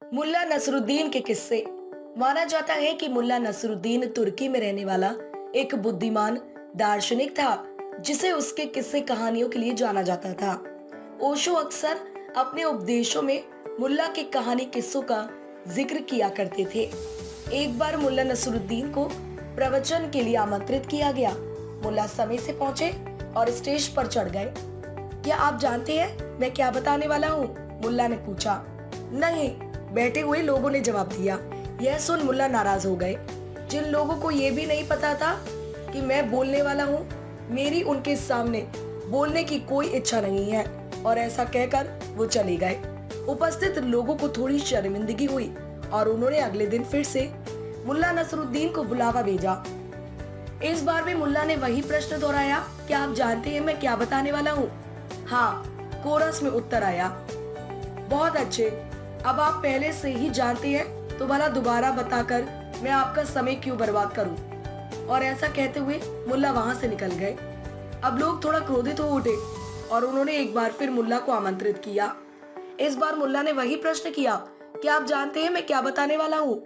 मुल्ला नसरुद्दीन के किस्से। माना जाता है कि मुल्ला नसरुद्दीन तुर्की में रहने वाला एक बुद्धिमान दार्शनिक था, जिसे उसके किस्से कहानियों के लिए जाना जाता था। ओशो अक्सर अपने उपदेशों में मुल्ला के कहानी किस्सों का जिक्र किया करते थे। एक बार मुल्ला नसरुद्दीन को प्रवचन के लिए आमंत्रित किया गया। मुल्ला समय से पहुंचे और स्टेज पर चढ़ गए। क्या आप जानते हैं मैं क्या बताने वाला हूँ? मुल्ला ने पूछा। नहीं, बैठे हुए लोगों ने जवाब दिया। यह सुन मुल्ला नाराज हो गए। जिन लोगों को यह भी नहीं पता था कि मैं बोलने वाला हूँ, मेरी उनके सामने बोलने की कोई इच्छा नहीं है, और ऐसा कहकर वो चले गए। उपस्थित लोगों को थोड़ी शर्मिंदगी हुई और उन्होंने अगले दिन फिर से मुल्ला नसरुद्दीन को बुलावा भेजा। इस बार भी मुल्ला ने वही प्रश्न दोहराया। क्या आप जानते हैं मैं क्या बताने वाला हूँ? हाँ, कोरस में उत्तर आया। बहुत अच्छे, अब आप पहले से ही जानते हैं तो भला दोबारा बताकर मैं आपका समय क्यों बर्बाद करूं? और ऐसा कहते हुए मुल्ला वहां से निकल गए। अब लोग थोड़ा क्रोधित हो उठे और उन्होंने एक बार फिर मुल्ला को आमंत्रित किया। इस बार मुल्ला ने वही प्रश्न किया। क्या आप जानते हैं मैं क्या बताने वाला हूँ?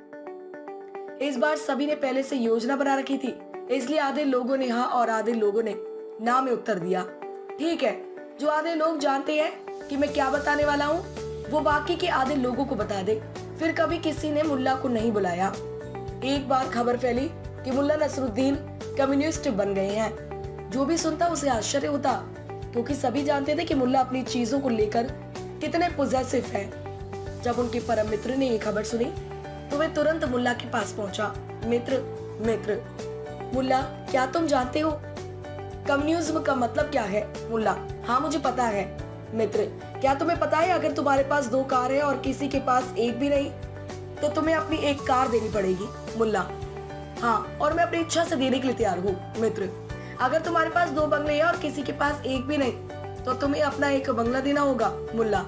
इस बार सभी ने पहले से योजना बना रखी थी, इसलिए आधे लोगों ने हाँ और आधे लोगों ने ना में उत्तर दिया। ठीक है, जो आधे लोग जानते हैं कि मैं क्या बताने वाला हूँ, वो बाकी के आधे लोगों को बता दे। फिर कभी किसी ने मुल्ला को नहीं बुलाया। एक बार खबर फैली कि मुल्ला नसरुद्दीन कम्युनिस्ट बन गए हैं। जो भी सुनता उसे आश्चर्य होता, क्योंकि सभी जानते थे कि मुल्ला अपनी चीजों को लेकर कितने पॉजिटिव है। जब उनके परम मित्र ने ये खबर सुनी तो वे तुरंत मुल्ला के पास पहुंचा। मित्र, मुल्ला क्या तुम जानते हो कम्युनिज्म का मतलब क्या है? मुल्ला, हाँ मुझे पता है। मित्र, क्या तुम्हें पता है अगर तुम्हारे पास 2 कार है और किसी के पास एक भी नहीं, तो तुम्हें अपनी एक कार देनी पड़ेगी? मुल्ला, हाँ, और मैं अपनी इच्छा से देने के लिए तैयार हूँ। मित्र, अगर तुम्हारे पास 2 बंगले हैं और किसी के पास एक भी नहीं, तो तुम्हें अपना एक बंगला देना होगा। मुल्ला,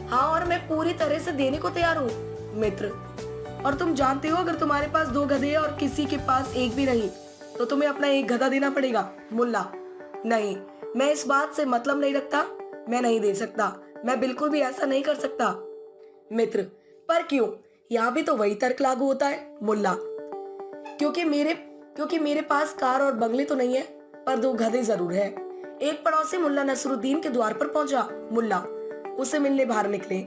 हाँ, और मैं पूरी तरह से देने को तैयार हूँ। मित्र, और तुम जानते हो अगर तुम्हारे पास 2 गधे हैं और किसी के पास एक भी नहीं, तो तुम्हें अपना एक गधा देना पड़ेगा। मुल्ला, नहीं, मैं इस बात से मतलब नहीं रखता, मैं नहीं दे सकता, मैं बिल्कुल भी ऐसा नहीं कर सकता। मित्र, पर क्यों? यहाँ भी तो वही तर्क लागू होता है। मुल्ला, क्योंकि मेरे पास कार और बंगले तो नहीं है, पर 2 गधे जरूर है। एक पड़ोसी मुल्ला नसरुद्दीन के द्वार पर पहुंचा। मुल्ला उसे मिलने बाहर निकले।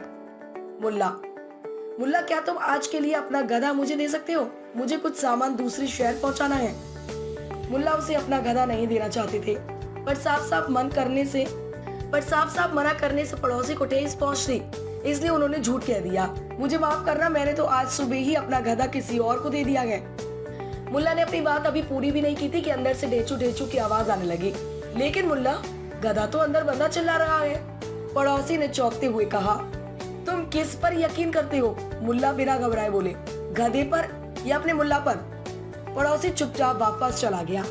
मुल्ला, क्या तुम आज के लिए अपना गधा मुझे दे सकते हो? मुझे कुछ सामान दूसरे शहर पहुंचाना है। मुल्ला उसे अपना गधा नहीं देना चाहते थे, पर साफ साफ मना करने से पड़ोसी को ठेस पहुंचती, इसलिए उन्होंने झूठ कह दिया। मुझे माफ करना, मैंने तो आज सुबह ही अपना गधा किसी और को दे दिया है। मुल्ला ने अपनी बात अभी पूरी भी नहीं की थी कि अंदर से ढेचू ढेचू की आवाज आने लगी। लेकिन मुल्ला, गधा तो अंदर बंदा चिल्ला रहा है। पड़ोसी ने चौंकते हुए कहा। तुम किस पर यकीन करते हो? मुल्ला बिना घबराए बोले। गधे पर या अपने मुल्ला पर? पड़ोसी चुपचाप वापस चला गया।